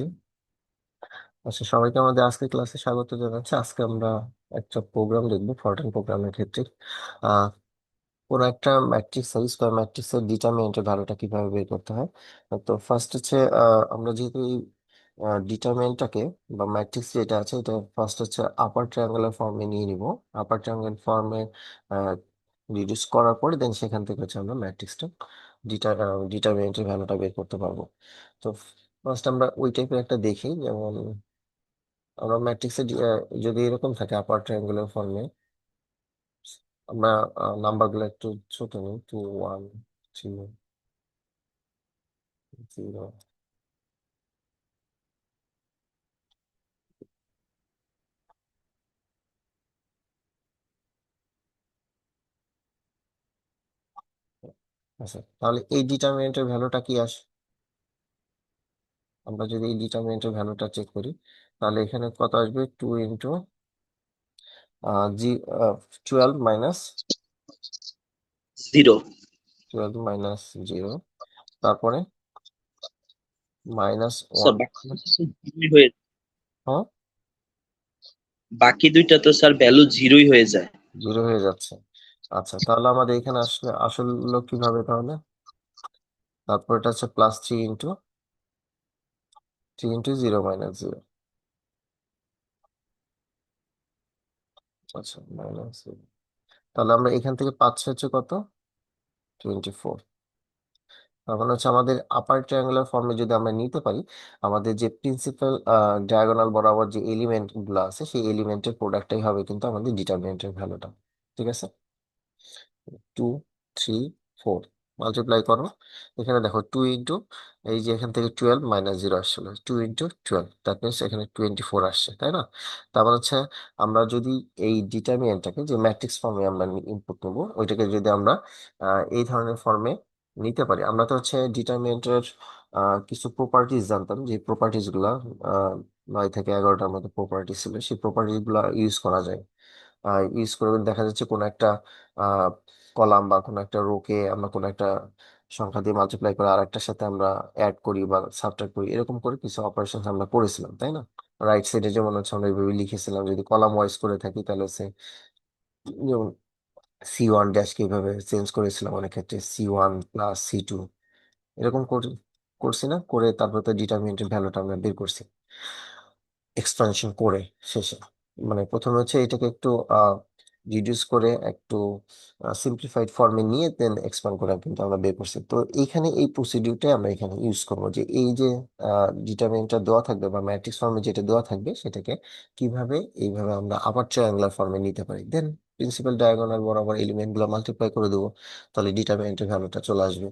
জি। আচ্ছা, সবাইকে আমাদের আজকে ক্লাসে স্বাগত জানাচ্ছি। আজকে আমরা একটা প্রোগ্রাম দেখবো, ফরট্রান প্রোগ্রামের ক্ষেত্রে আহ কোনো একটা ম্যাট্রিক্স স্কয়ার ম্যাট্রিক্সের ডিটারমিনেন্টের ভ্যালুটা কিভাবে বের করতে হয়। তো ফার্স্ট হচ্ছে আমরা যেহেতু এই ডিটারমিনেন্টটাকে বা ম্যাট্রিক্স যেটা আছে এটা ফার্স্ট হচ্ছে আপার ট্রায়াঙ্গুলার ফর্মে নিয়ে নিব। আপার ট্রায়াঙ্গুলার ফর্মে রিডিউস করার পরে দেন সেখান থেকে হচ্ছে আমরা ম্যাট্রিক্সটা ডিটারমিনেন্টের ভ্যালুটা বের করতে পারবো। তো ফার্স্ট আমরা ওই টাইপের একটা দেখি, যেমন আমরা ম্যাট্রিক্সে যদি এরকম থাকে আপার ট্রায়াঙ্গুলার ফর্মে, আমরা নাম্বার গুলো একটু ছোট নিই, 2 1 3 0। আচ্ছা, তাহলে এই ডিটারমিনেন্টের ভ্যালুটা কি আসে? আমরা যদি এই ডিটারমিনেন্টের ভ্যালুটা চেক করি, তাহলে এখানে কত আসবে? 12 জিরো। 0, তারপরে -1। স্যার বাকি দুটো তো জিরোই হয়ে হ্যাঁ, বাকি দুইটা তো স্যার ভ্যালু জিরোই হয়ে যায়। 0 হয়ে যাচ্ছে। আচ্ছা, তাহলে আমাদের এখানে আসলে আসলে কিভাবে তাহলে? তারপর এটা হচ্ছে +3 × 0 - 0। আচ্ছা, -0। তাহলে আমরা এখান থেকে পাচ্ছি হচ্ছে কত? 24। তার মানে হচ্ছে আমাদের আপার ট্রায়াঙ্গুলার ফর্মে যদি আমরা নিতে পারি, আমাদের যে প্রিন্সিপাল ডায়াগোনাল বরাবর যে এলিমেন্ট গুলো আছে সেই এলিমেন্টের প্রোডাক্টটাই হবে কিন্তু আমাদের ডিটারমিনেন্টের ভ্যালুটা। ঠিক আছে, 2 3 4 মাল্টিপ্লাই করো। এখানে দেখো 2 × এই যে এখান থেকে 12 - 0 আসছিল, 2 × 12, দ্যাট মিনস এখানে 24 আসছে, তাই না? তারপর হচ্ছে আমরা যদি এই ডিটারমিনেন্টটাকে যে ম্যাট্রিক্স ফর্মে আমরা ইনপুট নেবো ওইটাকে যদি আমরা এই ধরনের ফর্মে নিতে পারি, আমরা তো হচ্ছে ডিটারমিনেন্টের কিছু প্রপার্টিজ জানতাম, যে প্রপার্টিজ গুলা আহ 9 থেকে 11টার মতো প্রপার্টি ছিল, সেই প্রপার্টিজ গুলা ইউজ করা যায়। ইউজ করে দেখা যাচ্ছে কোনো একটা কলাম বা কোনো একটা রোকে আমরা কোনো একটা সংখ্যা দিয়ে মাল্টিপ্লাই করে আর একটার সাথে আমরা অ্যাড করি বা সাবট্রাক্ট করি, এরকম করে কিছু অপারেশন আমরা করেছিলাম, তাই না? রাইট সাইডে যেমন হচ্ছে আমরা এইভাবে লিখেছিলাম, যদি কলাম ওয়াইজ করে থাকি তাহলে হচ্ছে যেমন C1 ড্যাশকে এইভাবে চেঞ্জ করেছিলাম, অনেক ক্ষেত্রে C1 + C2 এরকম করছি না, করে তারপর তো ডিটারমিনেন্টের ভ্যালুটা আমরা বের করছি এক্সপানশন করে শেষে। মানে প্রথমে হচ্ছে এটাকে একটু রিডিউস করে একটু সিম্পলিফাইড ফর্মে নিয়ে দেন এক্সপান্ড করে কিন্তু আমরা বের করছি। তো এইখানে এই প্রসিডিউরটাই আমরা এখানে ইউজ করবো, যে এই যে ডিটারমিনেন্টটা দেওয়া থাকবে বা ম্যাট্রিক্স ফর্মে যেটা দেওয়া থাকবে সেটাকে কিভাবে এইভাবে আমরা আবার ট্রায়াঙ্গুলার ফর্মে নিতে পারি, দেন প্রিন্সিপাল ডায়াগোনাল বরাবর এলিমেন্ট গুলো মাল্টিপ্লাই করে দেবো, তাহলে ডিটারমিনেন্টের ভ্যালুটা চলে আসবে।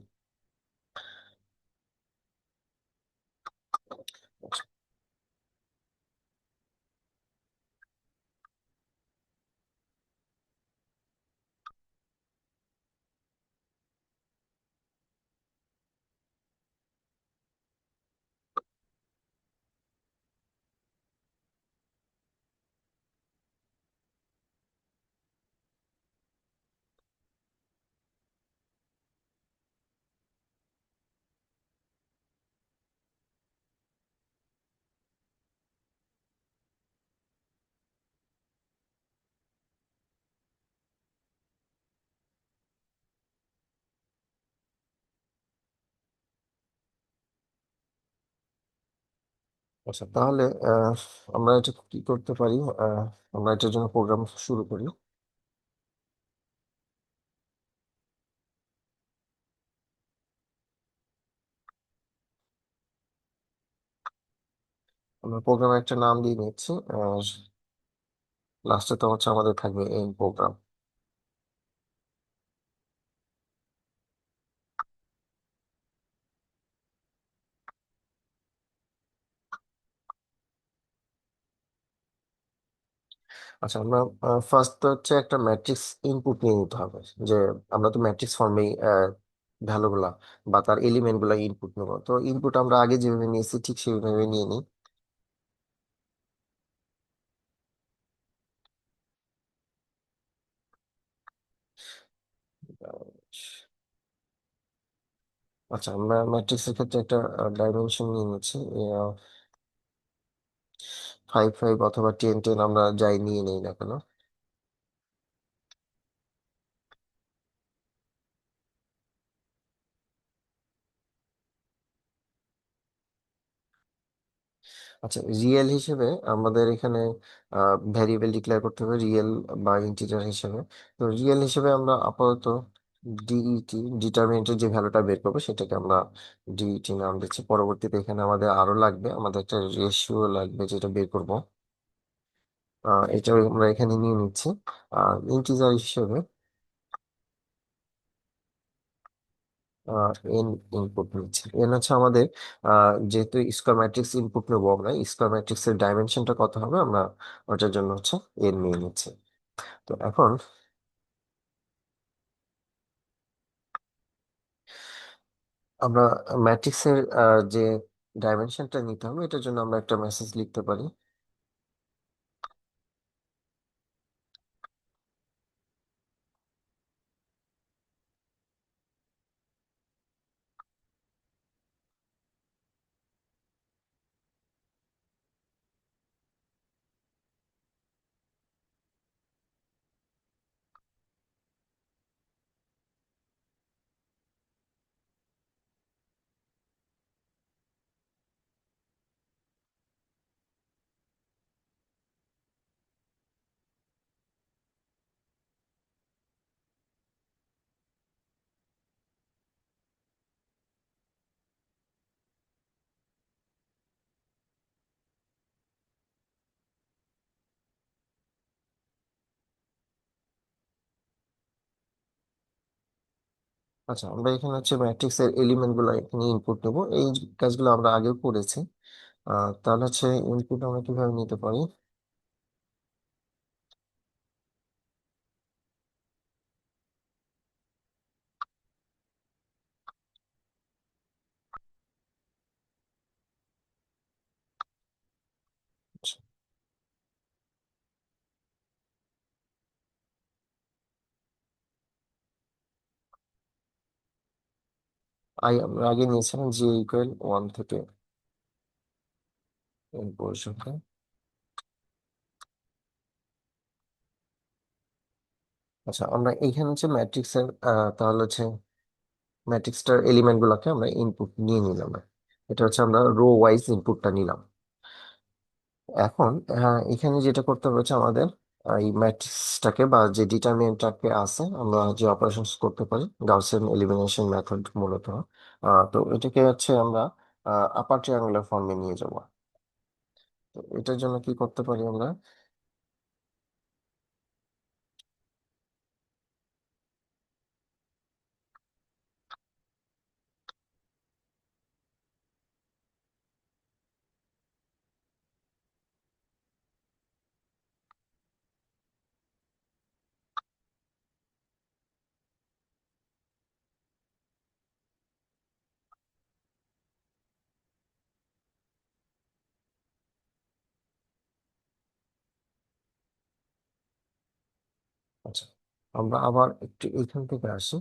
আচ্ছা, তাহলে আমরা এটা কি করতে পারি? আহ, আমরা এটার জন্য প্রোগ্রাম শুরু করি। আমরা প্রোগ্রামের একটা নাম দিয়ে নিচ্ছি, লাস্টে তো হচ্ছে আমাদের থাকবে এই প্রোগ্রাম। আচ্ছা, আমরা ফার্স্ট হচ্ছে একটা ম্যাট্রিক্স ইনপুট নিয়ে নিতে হবে, যে আমরা তো ম্যাট্রিক্স ফর্মেই ভ্যালু গুলা বা তার এলিমেন্ট গুলা ইনপুট নেবো। তো ইনপুট আমরা আগে যেভাবে নিয়েছি ঠিক সেইভাবে নিয়ে নিই। আচ্ছা, আমরা ম্যাট্রিক্সের ক্ষেত্রে একটা ডাইমেনশন নিয়ে নিচ্ছি, ফাইভ ফাইভ অথবা টেন টেন আমরা যাই নিয়ে নেই না কেন। আচ্ছা, রিয়েল হিসেবে আমাদের এখানে ভ্যারিয়েবল ডিক্লেয়ার করতে হবে রিয়েল বা ইন্টিজার হিসেবে। তো রিয়েল হিসেবে আমরা আপাতত ডিইটি, ডিটারমিনেন্টের যে ভ্যালুটা বের করবো সেটাকে আমরা ডিইটি নাম দিচ্ছি। পরবর্তীতে এখানে আমাদের আরো লাগবে, আমাদের একটা রেশিও লাগবে যেটা বের করব। এটা আমরা এখানে নিয়ে নিচ্ছি। আর ইন্টিজার হিসেবে এন ইনপুট নিচ্ছি। এন হচ্ছে আমাদের যেহেতু স্কোয়ার ম্যাট্রিক্স ইনপুট নেবো আমরা, স্কোয়ার ম্যাট্রিক্স এর ডাইমেনশনটা কত হবে আমরা ওটার জন্য হচ্ছে এন নিয়ে নিচ্ছি। তো এখন আমরা ম্যাট্রিক্সের যে ডাইমেনশনটা নিতে হবে এটার জন্য আমরা একটা মেসেজ লিখতে পারি। আচ্ছা, আমরা এখানে হচ্ছে ম্যাট্রিক্সের এলিমেন্ট গুলো এখানে ইনপুট নেবো, এই কাজগুলো আমরা আগেও করেছি। তাহলে হচ্ছে ইনপুট আমরা কিভাবে নিতে পারি। আচ্ছা, আমরা আগে নিয়েছিলাম জি ইকুয়াল ওয়ান থেকে এন পর্যন্ত। আচ্ছা, আমরা এইখানে হচ্ছে ম্যাট্রিক্সের তাহলে হচ্ছে ম্যাট্রিক্সটার এলিমেন্ট গুলোকে আমরা ইনপুট নিয়ে নিলাম। এটা হচ্ছে আমরা রো ওয়াইজ ইনপুটটা নিলাম। এখন এখানে যেটা করতে হবে হচ্ছে আমাদের এই ম্যাট্রিক্সটাকে বা যে ডিটারমিনেন্টটাকে আছে আমরা যে অপারেশন করতে পারি গাউসিয়ান এলিমিনেশন মেথড মূলত। তো এটাকে হচ্ছে আমরা আপার ট্রায়াঙ্গুলার ফর্মে নিয়ে যাব। তো এটার জন্য কি করতে পারি আমরা। আচ্ছা, আমরা আবার একটু এখান থেকে আসি।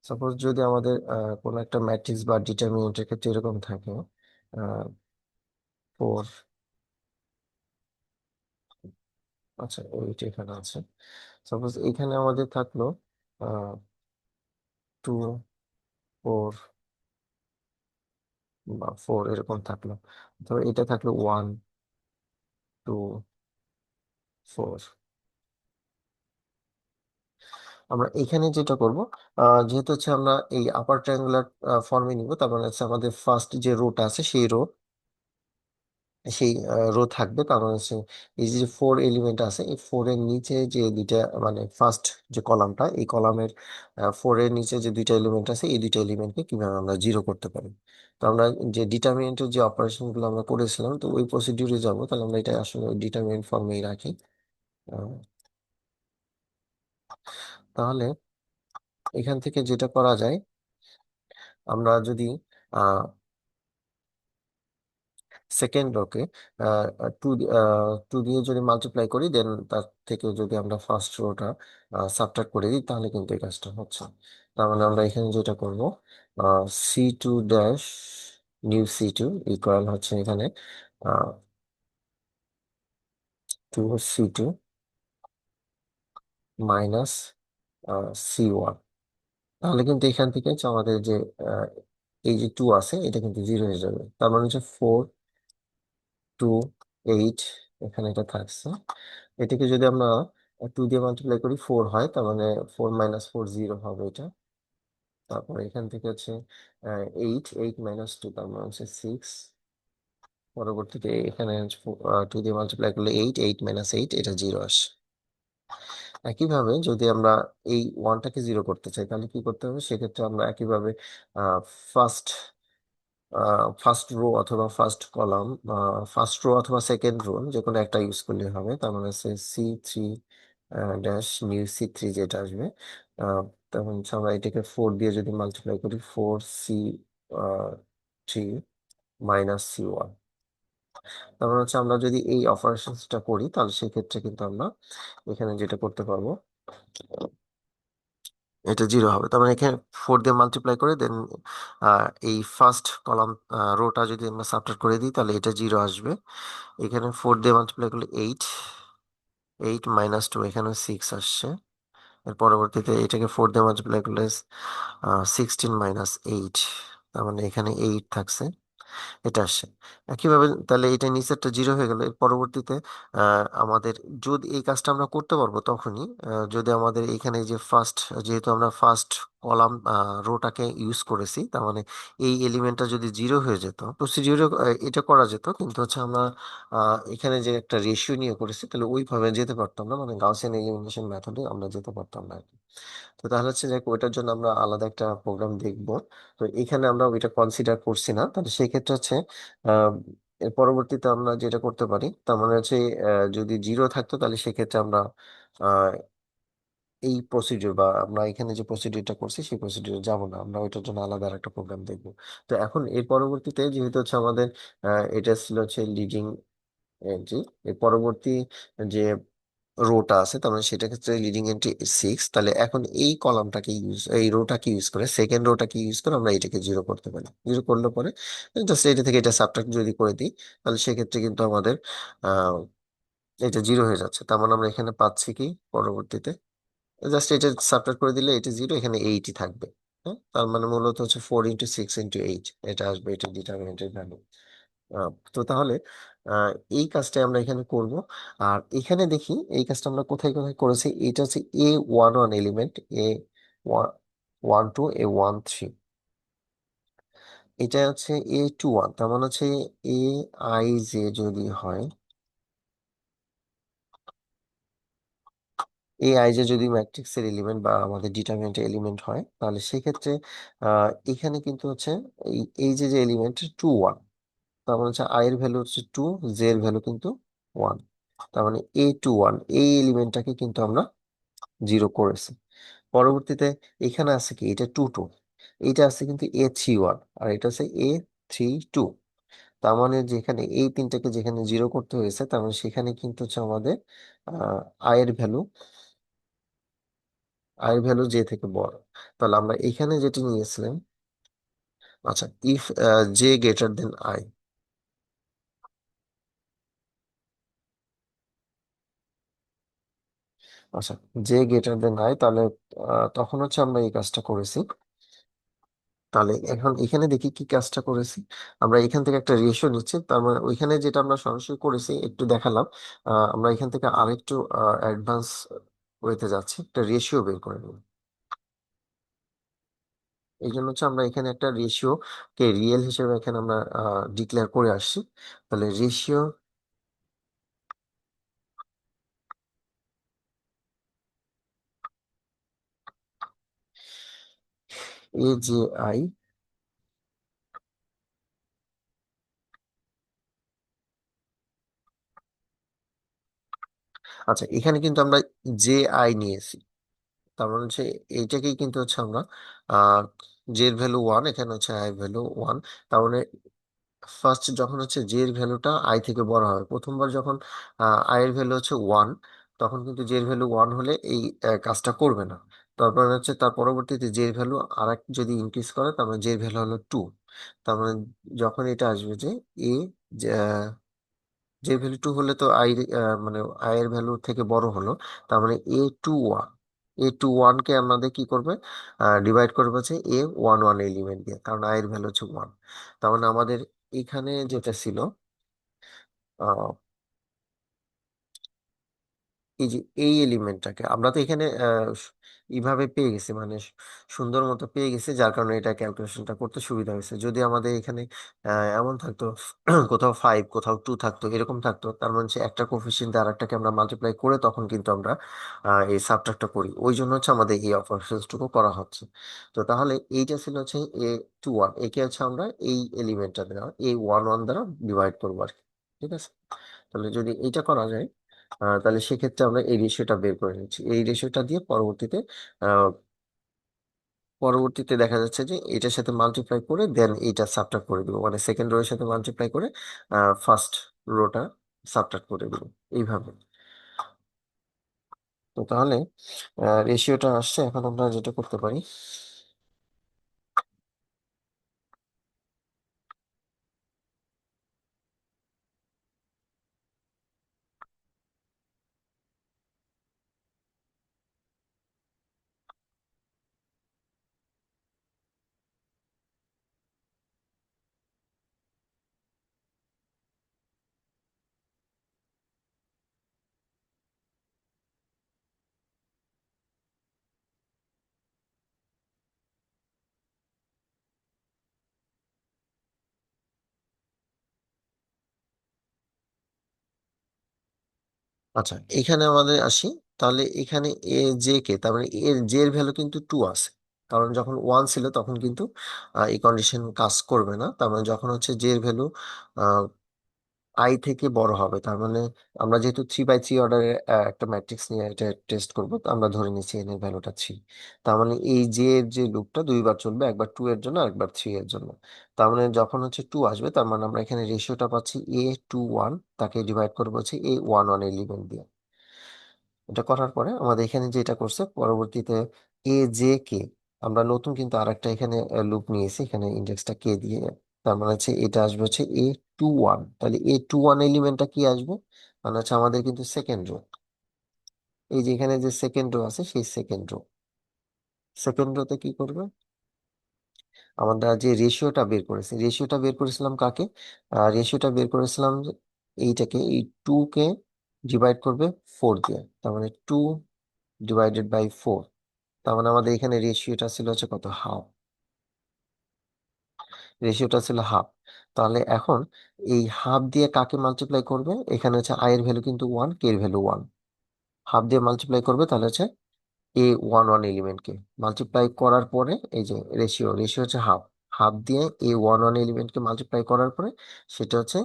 সাপোজ যদি আমাদের কোনো একটা ম্যাট্রিক্স বা ডিটারমিনেন্টের ক্ষেত্রে এরকম থাকে ফোর। আচ্ছা, ওইটা এখানে আছে। সাপোজ এখানে আমাদের থাকলো টু, ফোর বা ফোর এরকম থাকলো। ধরো এটা থাকলো ওয়ান, টু, ফোর। আমরা এখানে যেটা করব, যেহেতু হচ্ছে আমরা এই আপার ট্রায়াঙ্গুলার ফর্মে নিব, তার মানে হচ্ছে আমাদের ফার্স্ট যে রোটা আছে সেই রো থাকবে। তার মানে হচ্ছে এই যে ফোর এলিমেন্ট আছে এই ফোর এর নিচে যে দুইটা, মানে ফার্স্ট যে কলামটা, এই কলামের ফোর এর নিচে যে দুইটা এলিমেন্ট আছে এই দুইটা এলিমেন্টকে কিভাবে আমরা জিরো করতে পারি। তো আমরা যে ডিটারমিনেন্টের যে অপারেশন গুলো আমরা করেছিলাম, তো ওই প্রসিডিউরে যাবো। তাহলে আমরা এটা আসলে ডিটারমিনেন্ট ফর্মেই রাখি। আহ, তাহলে এখান থেকে যেটা করা যায়, আমরা যদি সেকেন্ড রোকে টু টু দিয়ে যদি মাল্টিপ্লাই করি, দেন তার থেকে যদি আমরা ফার্স্ট রোটা সাবট্রাক্ট করে দিই, তাহলে কিন্তু এই কাজটা হচ্ছে। তার মানে আমরা এখানে যেটা করব, c two dash new c two equal হচ্ছে এখানে 2 C2 মাইনাস C1। তাহলে কিন্তু এখান থেকে হচ্ছে আমাদের যে আহ, এই যে 2 আছে এটা কিন্তু 0 হয়ে যাবে, তার মানে হচ্ছে 4 2 8, এখানে এটা থাকছে। এটাকে যদি আমরা 2 দিয়ে মাল্টিপ্লাই করি 4 হয়, তার মানে 4 - 4 0 হবে এটা। তারপর এখান থেকে হচ্ছে 8 8 - 2, তার মানে হচ্ছে 6। পরবর্তীতে এখানে 2 দিয়ে মাল্টিপ্লাই করলে 8 8 - 8 এটা 0 আসে। একইভাবে যদি আমরা এই ওয়ানটাকে 0 করতে চাই তাহলে কি করতে হবে, সেক্ষেত্রে আমরা একইভাবে ফার্স্ট ফার্স্ট রো অথবা ফার্স্ট কলাম, ফার্স্ট রো অথবা সেকেন্ড রো যে কোনো একটা ইউজ করলে হবে। তার মানে হচ্ছে C3 ড্যাশ নিউ C3 যেটা আসবে। আহ, তখন হচ্ছে আমরা এটাকে 4 দিয়ে যদি মাল্টিপ্লাই করি 4 C3 মাইনাস C1। তার মানে হচ্ছে আমরা যদি এই অপারেশনসটা করি তাহলে সেক্ষেত্রে কিন্তু আমরা এখানে যেটা করতে পারবো, এটা 0 হবে। তার মানে এখানে 4 দিয়ে মাল্টিপ্লাই করে দেন এই ফার্স্ট কলাম রোটা যদি আমরা সাবট্রাক্ট করে দিই তাহলে এটা 0 আসবে। এখানে 4 দিয়ে মাল্টিপ্লাই করলে 8 8 - 2, এখানে 6 আসছে। এর পরবর্তীতে এটাকে 4 দিয়ে মাল্টিপ্লাই করলে 16 - 8, তার মানে এখানে 8 থাকছে, এটা আসে। একইভাবে তাহলে এটা নিচেরটা 0 হয়ে গেল। এর পরবর্তীতে আমাদের যদি এই কাজটা আমরা করতে পারবো তখনই যদি আমাদের এখানে যে ফার্স্ট, যেহেতু আমরা ফার্স্ট কলাম রোটাকে ইউজ করেছি, তার মানে এই এলিমেন্টটা যদি 0 হয়ে যেত, প্রসিডিউরে এটা করা যেত, কিন্তু হচ্ছে আমরা এখানে যে একটা রেশিও নিয়ে করেছি তাহলে ওইভাবে যেতে পারতাম না, মানে গাউসিয়ান এলিমিনেশন মেথডে আমরা যেতে পারতাম না আর কি। তো তাহলে হচ্ছে যে ওইটার জন্য আমরা আলাদা একটা প্রোগ্রাম দেখবো। তো এখানে আমরা ওইটা কনসিডার করছি না, তাহলে সেই ক্ষেত্রে হচ্ছে আহ, এর পরবর্তীতে আমরা যেটা করতে পারি তার মানে হচ্ছে যদি 0 থাকতো তাহলে সেক্ষেত্রে আমরা আহ, এই প্রসিডিউর বা আমরা এখানে যে প্রসিডিউরটা করছি সেই প্রসিডিউরে যাব না, আমরা ওইটার জন্য আলাদা একটা প্রোগ্রাম দেখবো। তো এখন এর পরবর্তীতে যেহেতু হচ্ছে আমাদের এটা ছিল হচ্ছে লিডিং এন্ট্রি, এর পরবর্তী যে রোটা আছে তার মানে সেটা ক্ষেত্রে লিডিং এন্ট্রি 6, তাহলে এখন এই কলামটাকে ইউজ, এই রোটাকে ইউজ করে, সেকেন্ড রোটাকে ইউজ করে আমরা এটাকে 0 করতে পারি। 0 করলে পরে জাস্ট এটা থেকে এটা সাবট্রাক্ট যদি করে দিই তাহলে সেক্ষেত্রে কিন্তু আমাদের আহ এটা 0 হয়ে যাচ্ছে। তার মানে আমরা এখানে পাচ্ছি কি পরবর্তীতে, জাস্ট এটা সাবট্রাক্ট করে দিলে এটা 0, এখানে 8ই থাকবে। হ্যাঁ, তার মানে মূলত হচ্ছে 4 × 6 × 8 এটা আসবে, এটা ডিটারমিনেন্টের ভ্যালু। তো তাহলে এই কাজটা আমরা এখানে করব। আর এখানে দেখি এই কাজটা আমরা কোথায় কোথায় করেছি। এটা হচ্ছে A11 এলিমেন্ট, A12 A13, এটা হচ্ছে A21, তার মানে হচ্ছে Aij যদি হয়, Aij যদি ম্যাট্রিক্সের এলিমেন্ট বা আমাদের ডিটারমিনেন্টের এলিমেন্ট হয় তাহলে সেক্ষেত্রে এখানে কিন্তু হচ্ছে এই যে যে এলিমেন্ট 2 1, তার মানে হচ্ছে I এর ভ্যালু হচ্ছে 2, জে এর ভ্যালু কিন্তু 1। তার মানে A21 এই এলিমেন্টটাকে কিন্তু আমরা 0 করেছি। পরবর্তীতে এখানে আছে কি, এটা 2 2, এটা আছে কিন্তু A31 আর এটা আছে A32। তার মানে যেখানে এই তিনটাকে যেখানে 0 করতে হয়েছে তার মানে সেখানে কিন্তু হচ্ছে আমাদের আহ I এর ভ্যালু, I এর ভ্যালু জে থেকে বড়। তাহলে আমরা এখানে যেটি নিয়েছিলাম, আচ্ছা, if J greater than I, আচ্ছা, জে গ্রেটার দেন আই, তাহলে তখন হচ্ছে আমরা এই কাজটা করেছি। তাহলে এখন এখানে দেখি কি কাজটা করেছি। আমরা এখান থেকে একটা রেশিও নিচ্ছি, তার মানে ওইখানে যেটা আমরা সরাসরি করেছি একটু দেখালাম। আমরা এখান থেকে আরেকটু অ্যাডভান্স ওয়েতে যাচ্ছি, একটা রেশিও বের করে নেব। এই জন্য হচ্ছে আমরা এখানে একটা রেশিও কে রিয়েল হিসেবে এখানে আমরা ডিক্লেয়ার করে আসছি। তাহলে রেশিও AJI, আচ্ছা এখানে কিন্তু আমরা JI নিয়েছি, তার মানে হচ্ছে এইটাকেই কিন্তু হচ্ছে আমরা আহ জে এর ভ্যালু 1, এখানে হচ্ছে আই ভ্যালু 1। তার মানে ফার্স্ট যখন হচ্ছে জে এর ভ্যালুটা আই থেকে বড় হয়, প্রথমবার যখন আই এর ভ্যালু হচ্ছে 1, তখন কিন্তু জে এর ভ্যালু 1 হলে এই কাজটা করবে না। তারপর হচ্ছে তার পরবর্তীতে জে এর ভ্যালু আর এক যদি ইনক্রিজ করে তার মানে জে এর ভ্যালু হলো 2। তার মানে যখন এটা আসবে যে এ যে ভ্যালু 2 হলে তো আই, মানে আই এর ভ্যালু থেকে বড় হলো, তার মানে A21, A21 কে আমাদের কি করবে, ডিভাইড করবে হচ্ছে A11 এলিমেন্ট দিয়ে, কারণ আই এর ভ্যালু হচ্ছে 1। তার মানে আমাদের এখানে যেটা ছিল, এই যে এই এলিমেন্টটাকে আমরা তো এখানে এইভাবে পেয়ে গেছি, মানে সুন্দর মতো পেয়ে গেছি, যার কারণে এটা ক্যালকুলেশনটা করতে সুবিধা হয়েছে। যদি আমাদের এখানে এমন থাকতো কোথাও 5 কোথাও 2 থাকতো, এরকম থাকতো, তার মানে হচ্ছে একটা কোফিসিয়েন্ট আর একটাকে আমরা মাল্টিপ্লাই করে তখন কিন্তু আমরা এই সাবট্রাক্টটা করি, ওই জন্য হচ্ছে আমাদের এই অপারেশনটুকু করা হচ্ছে। তো তাহলে এইটা ছিল হচ্ছে A21, একে হচ্ছে আমরা এই এলিমেন্টটা দ্বারা A11 দ্বারা ডিভাইড করবো আর কি। ঠিক আছে, তাহলে যদি এইটা করা যায়, তাহলে সেক্ষেত্রে আমরা এই রেশিওটা বের করে নিচ্ছি। এই রেশিওটা দিয়ে আহ, পরবর্তীতে দেখা যাচ্ছে যে এটার সাথে মাল্টিপ্লাই করে দেন এইটা সাবট্রাক্ট করে দিব, মানে সেকেন্ড রো এর সাথে মাল্টিপ্লাই করে ফার্স্ট রোটা সাবট্রাক্ট করে দিব, এইভাবে। তো তাহলে রেশিওটা আসছে, এখন আমরা যেটা করতে পারি, আচ্ছা এখানে আমাদের আসি। তাহলে এখানে এ জে কে, তার মানে এর জে এর ভ্যালু কিন্তু 2 আছে, কারণ যখন 1 ছিল তখন কিন্তু এই কন্ডিশন কাজ করবে না। তার মানে যখন হচ্ছে জে এর ভ্যালু আই থেকে বড় হবে, তার মানে আমরা যেহেতু 3 বাই 3 অর্ডারের একটা ম্যাট্রিক্স নিয়ে এটা টেস্ট করব, তো আমরা ধরে নিচ্ছি এন এর ভ্যালুটা 3। তার মানে এই জে এর যে লুপটা দুইবার চলবে, একবার 2 এর জন্য আরেকবার 3 এর জন্য। তার মানে যখন হচ্ছে 2 আসবে, তার মানে আমরা এখানে রেশিওটা পাচ্ছি A21, তাকে ডিভাইড করবো হচ্ছে A11 এলিমেন্ট দিয়ে। এটা করার পরে আমাদের এখানে যেটা করছে পরবর্তীতে এ জে কে, আমরা নতুন কিন্তু আরেকটা এখানে লুপ নিয়েছি, এখানে ইন্ডেক্সটা কে দিয়ে। তার মানে হচ্ছে এটা আসবে হচ্ছে A21, তাহলে A21 এলিমেন্টটা কি আসবে, মানে হচ্ছে আমাদের কিন্তু সেকেন্ড রো, এই যে এখানে যে সেকেন্ড রো আছে সেই সেকেন্ড রোতে কি করবে, আমরা যে রেশিওটা বের করেছি, রেশিওটা বের করেছিলাম কাকে, রেশিওটা বের করেছিলাম যে এইটাকে, এই 2 কে ডিভাইড করবে 4 দিয়ে, তার মানে 2 ডিভাইডেড বাই 4। তার মানে আমাদের এখানে রেশিওটা ছিল হচ্ছে কত, হাফ। রেশিওটা ছিল হাফ। তাহলে এখন এই হাফ দিয়ে কাকে মাল্টিপ্লাই করবে, এখানে হচ্ছে আই এর ভ্যালু কিন্তু 1, কে এর ভ্যালু 1, হাফ দিয়ে মাল্টিপ্লাই করবে, তাহলে হচ্ছে A11 এলিমেন্টকে মাল্টিপ্লাই করার পরে এই যে রেশিও হচ্ছে হাফ, হাফ দিয়ে A11 এলিমেন্টকে মাল্টিপ্লাই করার পরে সেটা হচ্ছে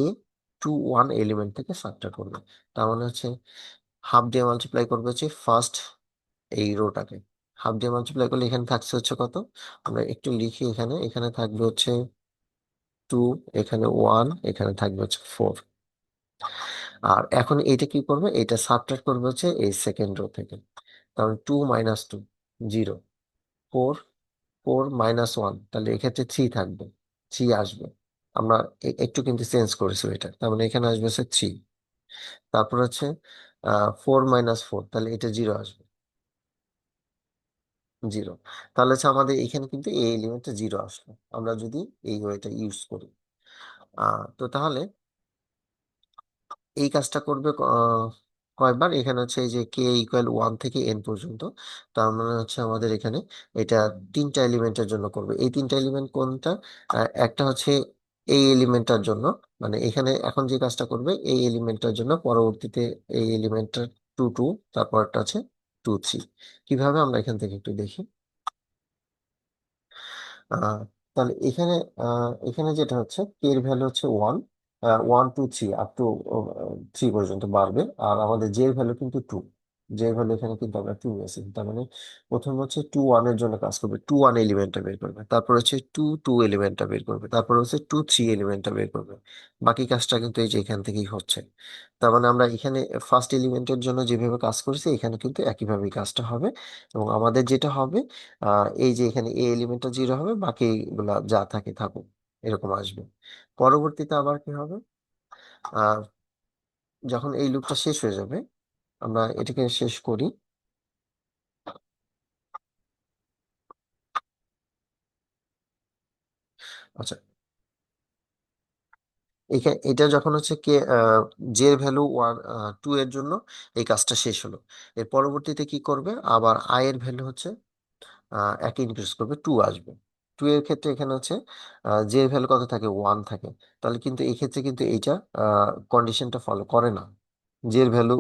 A21 এলিমেন্ট থেকে সাবট্রাক্ট করবে। তার মানে হচ্ছে হাফ দিয়ে মাল্টিপ্লাই করবে হচ্ছে ফার্স্ট এই রোটাকে, হাফ দিয়ে মাল্টিপ্লাই করলে এখানে থাকছে হচ্ছে কত, আমরা একটু লিখি, এখানে এখানে থাকবে হচ্ছে 2, এখানে 1, এখানে থাকবে হচ্ছে 4। আর এখন এইটা কি করবে, এটা সাবট্রাক্ট করবে হচ্ছে এই সেকেন্ড রো থেকে, কারণ 2 - 2 0, 4 - 1, তাহলে এক্ষেত্রে 3 থাকবে, 3 আসবে। আমরা একটু কিন্তু চেঞ্জ করেছি এটা, তার মানে এখানে আসবে হচ্ছে 3। তারপর হচ্ছে 4 - 4, তাহলে এটা 0 আসবে, 0। তাহলে হচ্ছে আমাদের এখানে কিন্তু এই এলিমেন্টটা 0 আসলো, আমরা যদি এই ওয়েটা ইউজ করি। তো তাহলে এই কাজটা করবে কয়বার, এখানে হচ্ছে এই যে k = 1 থেকে n পর্যন্ত। তার মানে হচ্ছে আমাদের এখানে এটা 3টা এলিমেন্টের জন্য করবে। এই 3টা এলিমেন্ট কোনটা, একটা হচ্ছে এই এলিমেন্টটার জন্য, মানে এখানে এখন যে কাজটা করবে এই এলিমেন্টটার জন্য, পরবর্তীতে এই এলিমেন্টটা 2 2, তারপর একটা আছে 2 3। কিভাবে আমরা এখান থেকে একটু দেখি। আহ, তাহলে এখানে যেটা হচ্ছে কে এর ভ্যালু হচ্ছে 1, 1 2 3 আপ টু 3 পর্যন্ত বাড়বে, আর আমাদের জে এর ভ্যালু কিন্তু 2। যে ভ্যালু এখানে কিন্তু আমরা টু নিয়েছি, তার মানে প্রথম হচ্ছে টু ওয়ানের জন্য কাজ করবে, টু ওয়ান এলিমেন্টটা বের করবে, তারপর হচ্ছে টু টু এলিমেন্টটা বের করবে, তারপর হচ্ছে টু থ্রি এলিমেন্টটা বের করবে। বাকি কাজটা কিন্তু এই যে এখান থেকেই হচ্ছে। তার মানে আমরা এখানে ফার্স্ট এলিমেন্টের জন্য যেভাবে কাজ করেছি এখানে কিন্তু একইভাবেই কাজটা হবে। এবং আমাদের যেটা হবে, এই যে এখানে এ এলিমেন্টটা জিরো হবে, বাকিগুলা যা থাকে থাকুক, এরকম আসবে। পরবর্তীতে আবার কি হবে, আহ যখন এই লুপটা শেষ হয়ে যাবে, আমরা এটাকে শেষ করি। আচ্ছা, এটা যখন হচ্ছে কে জে এর ভ্যালু ওয়ান টু এর জন্য এই কাজটা শেষ হলো। এর পরবর্তীতে কি করবে, আবার আই এর ভ্যালু হচ্ছে একে ইনক্রিজ করবে, টু আসবে। টু এর ক্ষেত্রে এখানে হচ্ছে জে এর ভ্যালু কত থাকে, ওয়ান থাকে। তাহলে কিন্তু এই ক্ষেত্রে কিন্তু এইটা কন্ডিশনটা ফলো করে না, জে এর value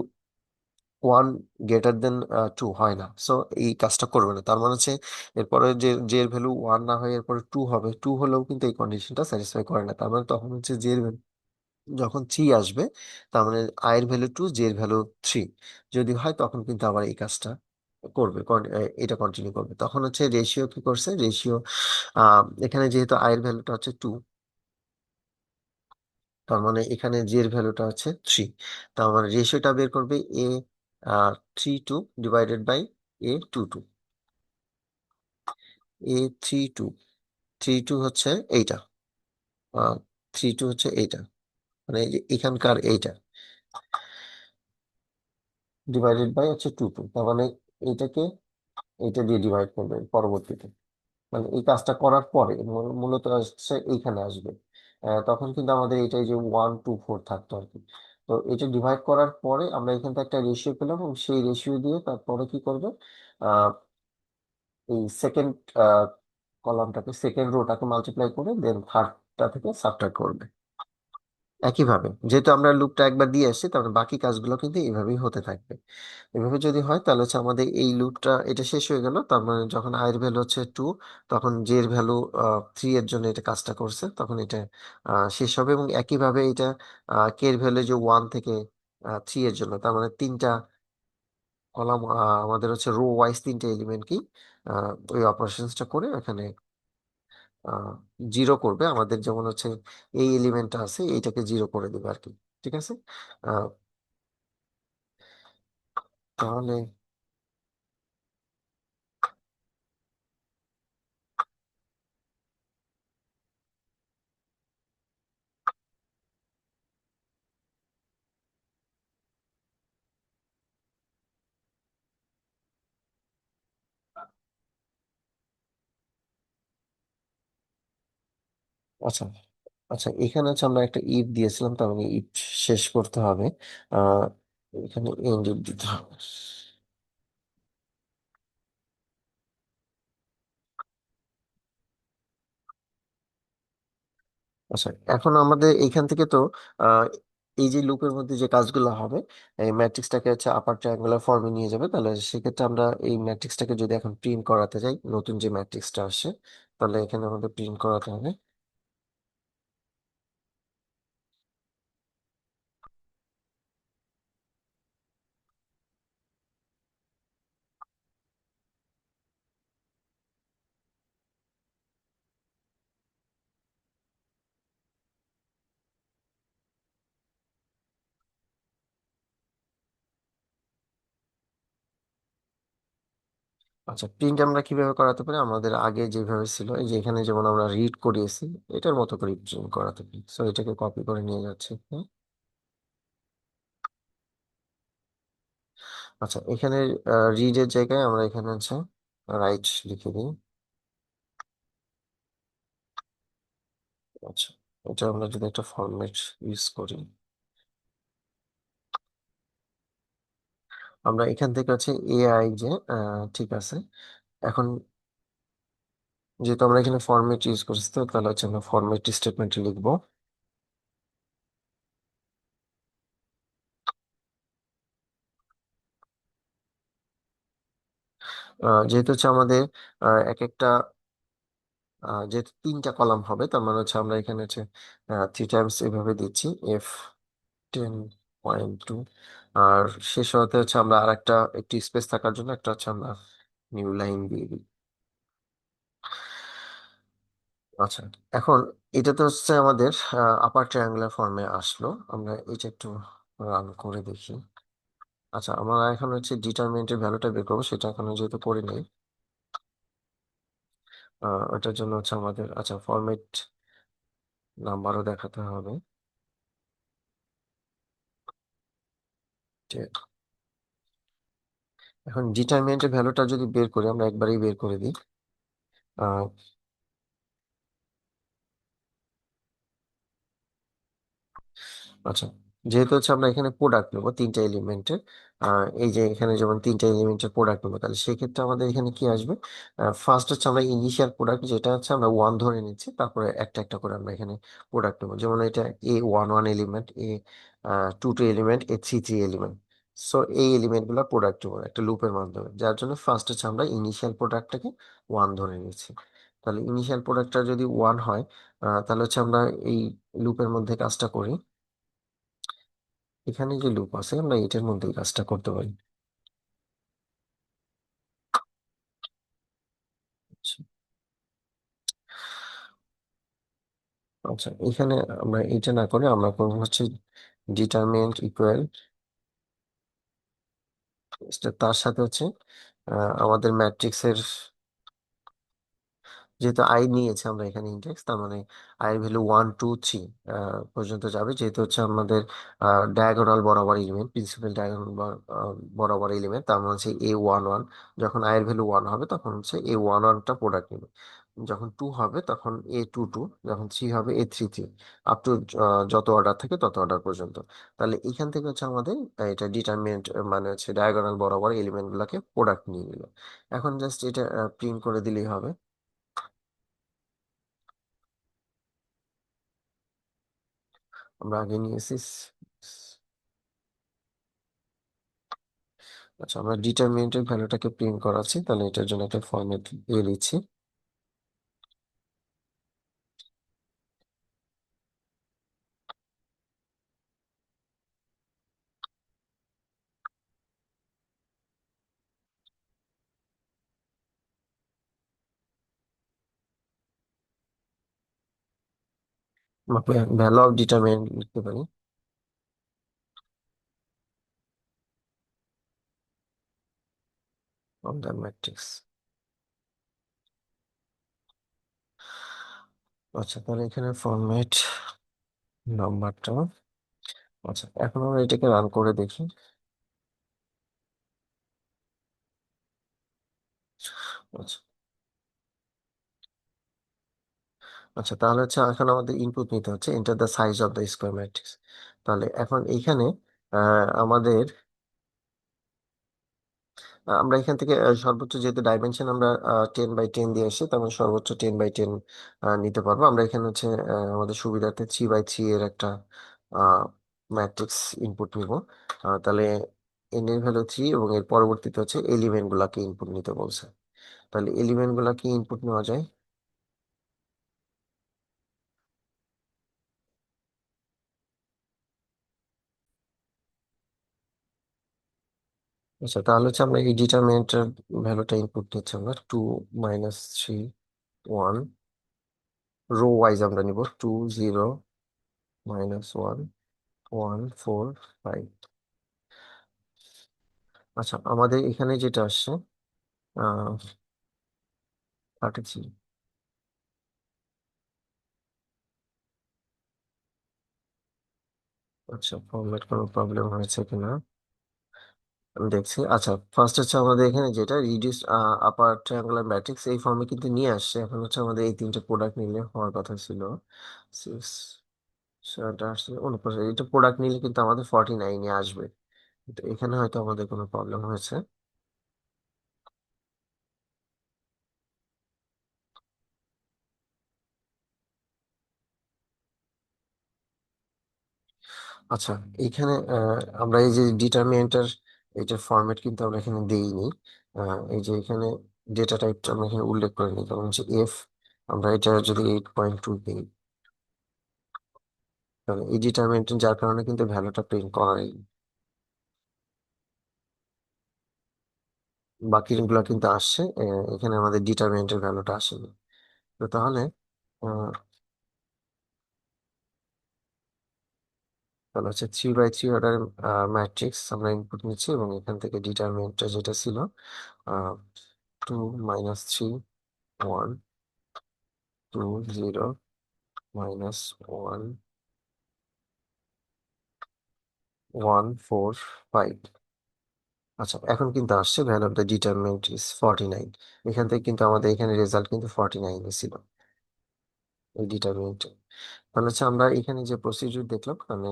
one greater than two হয় না, সো এই কাজটা করবে না। তার মানে হচ্ছে এরপরে যে জে এর ভ্যালু ওয়ান না হয়ে এরপরে টু হবে, টু হলেও কিন্তু এই কন্ডিশনটা স্যাটিসফাই করে না। তার মানে তখন হচ্ছে জে এর যখন থ্রি আসবে, তার মানে আই এর ভ্যালু টু, জে এর ভ্যালু থ্রি যদি হয়, তখন কিন্তু আবার এই কাজটা করবে, এটা কন্টিনিউ করবে। তখন হচ্ছে রেশিও কি করছে, রেশিও এখানে যেহেতু আই এর ভ্যালুটা হচ্ছে টু, তার মানে এখানে জে এর ভ্যালুটা হচ্ছে থ্রি। তার মানে রেশিওটা বের করবে a three two divided by a two two. A three two, three two হচ্ছে এইটা, থ্রি টু হচ্ছে এইটা, মানে এই যে এখানকার এইটা ডিভাইডেড বাই হচ্ছে টু টু। তার মানে এইটাকে এইটা দিয়ে ডিভাইড করবে পরবর্তীতে। মানে এই কাজটা করার পরে মূলত আসছে এইখানে আসবে। তখন কিন্তু আমাদের এটাই যে ওয়ান টু ফোর থাকতো আর কি। তো এটা ডিভাইড করার পরে আমরা এখান থেকে একটা রেশিও পেলাম, এবং সেই রেশিও দিয়ে তারপরে কি করবে, আহ এই সেকেন্ড কলামটাকে, সেকেন্ড রোটাকে মাল্টিপ্লাই করে দেন থার্ডটা থেকে সাবট্রাক্ট করবে। একইভাবে যেহেতু আমরা লুপটা একবার দিয়ে আসছি, তাহলে বাকি কাজগুলো কিন্তু এইভাবেই হতে থাকবে। এভাবে যদি হয় তাহলে হচ্ছে আমাদের এই লুপটা এটা শেষ হয়ে গেল। তার মানে যখন আই এর ভ্যালু হচ্ছে টু, তখন জে এর ভ্যালু থ্রি এর জন্য এটা কাজটা করছে, তখন এটা শেষ হবে। এবং একইভাবে এটা কে এর ভ্যালু যে ওয়ান থেকে থ্রি এর জন্য, তার মানে তিনটা কলাম, আমাদের হচ্ছে রো ওয়াইজ তিনটা এলিমেন্ট কি ওই অপারেশনসটা করে এখানে জিরো করবে। আমাদের যেমন হচ্ছে এই এলিমেন্টটা আছে, এইটাকে জিরো করে দেবে আর কি। ঠিক আছে। আহ, তাহলে আচ্ছা, আচ্ছা, এখানে হচ্ছে আমরা একটা ইফ দিয়েছিলাম, তার মানে ইফ শেষ করতে হবে। আহ এখানে এন্ড ইফ দিতে হবে। আচ্ছা, এখন আমাদের এইখান থেকে তো আহ এই যে লুপের মধ্যে যে কাজগুলো হবে, এই ম্যাট্রিক্সটাকে হচ্ছে আপার ট্রায়াঙ্গুলার ফর্মে নিয়ে যাবে। তাহলে সেক্ষেত্রে আমরা এই ম্যাট্রিক্সটাকে যদি এখন প্রিন্ট করাতে যাই, নতুন যে ম্যাট্রিক্সটা আসে, তাহলে এখানে আমাদের প্রিন্ট করাতে হবে। আচ্ছা, প্রিন্ট আমরা কিভাবে করাতে পারি, আমাদের আগে যেভাবে ছিল, এই যে এখানে যেমন আমরা রিড করিয়েছি, এটার মতো করে প্রিন্ট করাতে পারি। সো এটাকে কপি করে নিয়ে যাচ্ছে। হ্যাঁ? আচ্ছা, এখানে রিডের জায়গায় আমরা এখানে আছে রাইট লিখে দিই। আচ্ছা, এটা আমরা যদি একটা ফরম্যাট ইউজ করি, আমরা এখান থেকে আছে এআই যে ঠিক আছে। এখন যেহেতু আমরা এখানে ফরম্যাট ইউজ করছি, তো তাহলে হচ্ছে আমরা ফরম্যাট স্টেটমেন্ট লিখবো। যেহেতু হচ্ছে আমাদের এক একটা যেহেতু তিনটা কলাম হবে, তার মানে হচ্ছে আমরা এখানে হচ্ছে থ্রি টাইমস এভাবে দিচ্ছি, F10 0.2। আর শেষ হতে হচ্ছে আমরা আর একটা একটি স্পেস থাকার জন্য একটা হচ্ছে আমরা নিউ লাইন দিয়ে দিই। আচ্ছা, এখন এটা তো হচ্ছে আমাদের আপার ট্রায়াঙ্গুলার ফর্মে আসলো। আমরা এটা একটু রান করে দেখি। আচ্ছা, আমরা এখন হচ্ছে ডিটারমিনেন্টের ভ্যালুটা বের করবো, সেটা এখনো যেহেতু করি নাই। ওটার জন্য হচ্ছে আমাদের আচ্ছা ফরম্যাট নাম্বারও দেখাতে হবে। যে এখন ডিটারমিনেন্টের ভ্যালুটা যদি বের করি, আমরা একবারেই বের করে দিই। আহ, আচ্ছা, যেহেতু হচ্ছে আমরা এখানে প্রোডাক্ট নেবো তিনটা এলিমেন্টের, এই যে এখানে যেমন তিনটা এলিমেন্টের প্রোডাক্ট নেবো, তাহলে সেক্ষেত্রে আমাদের এখানে কি আসবে? ফার্স্ট হচ্ছে আমরা ইনিশিয়াল প্রোডাক্ট, যেটা হচ্ছে আমরা ওয়ান ধরে নিচ্ছি, তারপরে একটা একটা করে আমরা এখানে প্রোডাক্ট নেবো। যেমন এটা A11 element, A22 element, A33 element. So এই এলিমেন্ট গুলা প্রোডাক্ট নেবো একটা লুপের মাধ্যমে, যার জন্য ফার্স্ট হচ্ছে আমরা ইনিশিয়াল প্রোডাক্টটাকে ওয়ান ধরে নিচ্ছি। তাহলে ইনিশিয়াল প্রোডাক্টটা যদি ওয়ান হয়, তাহলে হচ্ছে আমরা এই লুপের মধ্যে কাজটা করি। এখানে যে লুপ আছে আমরা এটার মধ্যে কাজটা করতে পারি। আচ্ছা, আচ্ছা, এখানে আমরা এটা না করে আমরা করবো হচ্ছে ডিটারমিনেন্ট ইকুয়াল, তার সাথে হচ্ছে আমাদের ম্যাট্রিক্সের, যেহেতু আই নিয়েছে আমরা এখানে ইন্ডেক্স, তার মানে আই এর ভ্যালু 1 2 3 পর্যন্ত যাবে, যেহেতু হচ্ছে আমাদের ডায়াগোনাল বরাবর এলিমেন্ট, প্রিন্সিপাল ডায়াগোনাল বরাবর এলিমেন্ট, তার মানে হচ্ছে A11। যখন আই এর ভ্যালু ওয়ান হবে তখন হচ্ছে A11টা প্রোডাক্ট নেবে, যখন টু হবে তখন A22, যখন থ্রি হবে A33, আপ টু যত অর্ডার থাকে তত অর্ডার পর্যন্ত। তাহলে এখান থেকে হচ্ছে আমাদের এটা ডিটারমিনেন্ট, মানে হচ্ছে ডায়াগোনাল বরাবর এলিমেন্ট গুলাকে প্রোডাক্ট নিয়ে নিল। এখন জাস্ট এটা প্রিন্ট করে দিলেই হবে। আমরা আগে নিয়েছি আচ্ছা, আমরা ডিটারমিনেন্টের ভ্যালুটাকে প্রিন্ট করাচ্ছি, তাহলে এটার জন্য একটা ফরম্যাট দিয়ে দিচ্ছি। আমরা ভ্যালু অফ ডিটারমিনেন্ট লিখতে পারি অফ দ্য ম্যাট্রিক্স। আচ্ছা, তাহলে এখানে ফরম্যাট নাম্বারটা, আচ্ছা এখন আমরা এটাকে রান করে দেখি। আচ্ছা, আচ্ছা, তাহলে হচ্ছে এখন আমাদের ইনপুট নিতে হচ্ছে enter the size of the square matrix. তাহলে এখন এইখানে আমাদের আমরা এখান থেকে সর্বোচ্চ, যেহেতু ডাইমেনশন আমরা 10 বাই 10 দিয়ে আসি, তার মানে সর্বোচ্চ 10 বাই 10 নিতে পারবো। আমরা এখানে হচ্ছে আমাদের সুবিধার্থে 3 বাই 3 এর একটা ম্যাট্রিক্স ইনপুট নিব। তাহলে এন এর ভ্যালু 3 এবং এর পরবর্তীতে হচ্ছে এলিমেন্ট গুলাকে ইনপুট নিতে বলছে। তাহলে এলিমেন্ট গুলাকে ইনপুট নেওয়া যায়। আচ্ছা, তাহলে হচ্ছে আমরা এই ডিটারমিনেন্টের ভ্যালুটা ইনপুট নিচ্ছি আমরা 2 - 3 1। রো ওয়াইজ আমরা নিব 2 0 - 1 1 4 5। আচ্ছা, আমাদের এখানে যেটা আসছে 33। আচ্ছা, ফর্মেট কোনো প্রবলেম হয়েছে কিনা আমি দেখছি। আচ্ছা, ফার্স্ট হচ্ছে আমাদের এখানে যেটা রিডিউস আপার ট্রায়াঙ্গুলার ম্যাট্রিক্স, এই ফর্মে কিন্তু নিয়ে আসছে। এখন হচ্ছে আমাদের এই তিনটে প্রোডাক্ট নিলে হওয়ার কথা ছিল 6 7 8 49, এটা প্রোডাক্ট নিলে কিন্তু আমাদের 49-এ আসবে। তো এখানে হয়তো আমাদের কোনো প্রবলেম হয়েছে। আচ্ছা, এখানে আমরা এই যে ডিটারমিনেন্টার, এটার ফরম্যাট কিন্তু আমরা এখানে দেইনি। এই যে এখানে ডেটা টাইপটা আমরা এখানে উল্লেখ করে নিই, কারণ হচ্ছে এফ, আমরা এটা যদি 8.2 দিই, কারণ এই ডিটারমিনেন্ট যার কারণে কিন্তু ভ্যালুটা প্রিন্ট করাই, বাকিগুলো কিন্তু আসছে, এখানে আমাদের ডিটারমিনেন্টের ভ্যালুটা আসেনি। তো তাহলে আহ, তাহলে হচ্ছে 3x3 অর্ডার ম্যাট্রিক্স আমরা ইনপুট নিচ্ছি, এবং এখান থেকে ডিটারমিনেন্টটা যেটা ছিল 2 - 1 - 0 - 1 - 4 - 5। আচ্ছা, এখন কিন্তু আসছে value of the determinant is 49। এখান থেকে কিন্তু আমাদের এখানে রেজাল্ট কিন্তু 49 ছিল এই ডিটারমিনেন্ট। তাহলে হচ্ছে আমরা এখানে যে প্রসিডিউর দেখলাম, মানে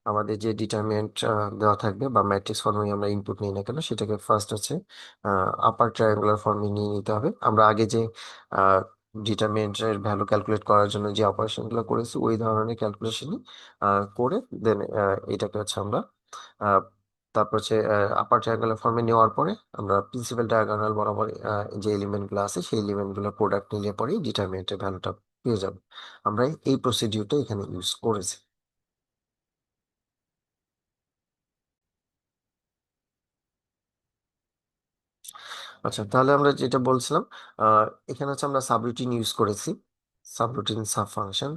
আমাদের যে ডিটারমিনেন্ট দেওয়া থাকবে বা ম্যাট্রিক্স ফর্মে আমরা ইনপুট নিই না কেন, সেটাকে ফার্স্ট হচ্ছে আপার ট্রায়াঙ্গুলার ফর্মে নিয়ে নিতে হবে। আমরা আগে যে ডিটারমিনেন্টের ভ্যালু ক্যালকুলেট করার জন্য যে অপারেশন গুলো করেছি ওই ধরনের ক্যালকুলেশনই করে দেন এটাকে হচ্ছে আমরা আহ, তারপর হচ্ছে আপার ট্রায়াঙ্গুলার ফর্মে নেওয়ার পরে আমরা প্রিন্সিপাল ডায়াগোনাল বরাবর যে এলিমেন্ট গুলো আছে সেই এলিমেন্ট গুলো প্রোডাক্ট নিলে পরে ডিটারমিনেন্টের ভ্যালুটা পেয়ে যাবো। আমরা এই প্রসিডিউরটা এখানে ইউজ করেছি। আচ্ছা, তাহলে আমরা যেটা বলছিলাম, এখানে হচ্ছে আমরা সাবরুটিন ইউজ করেছি, সাবরুটিন সাব ফাংশন।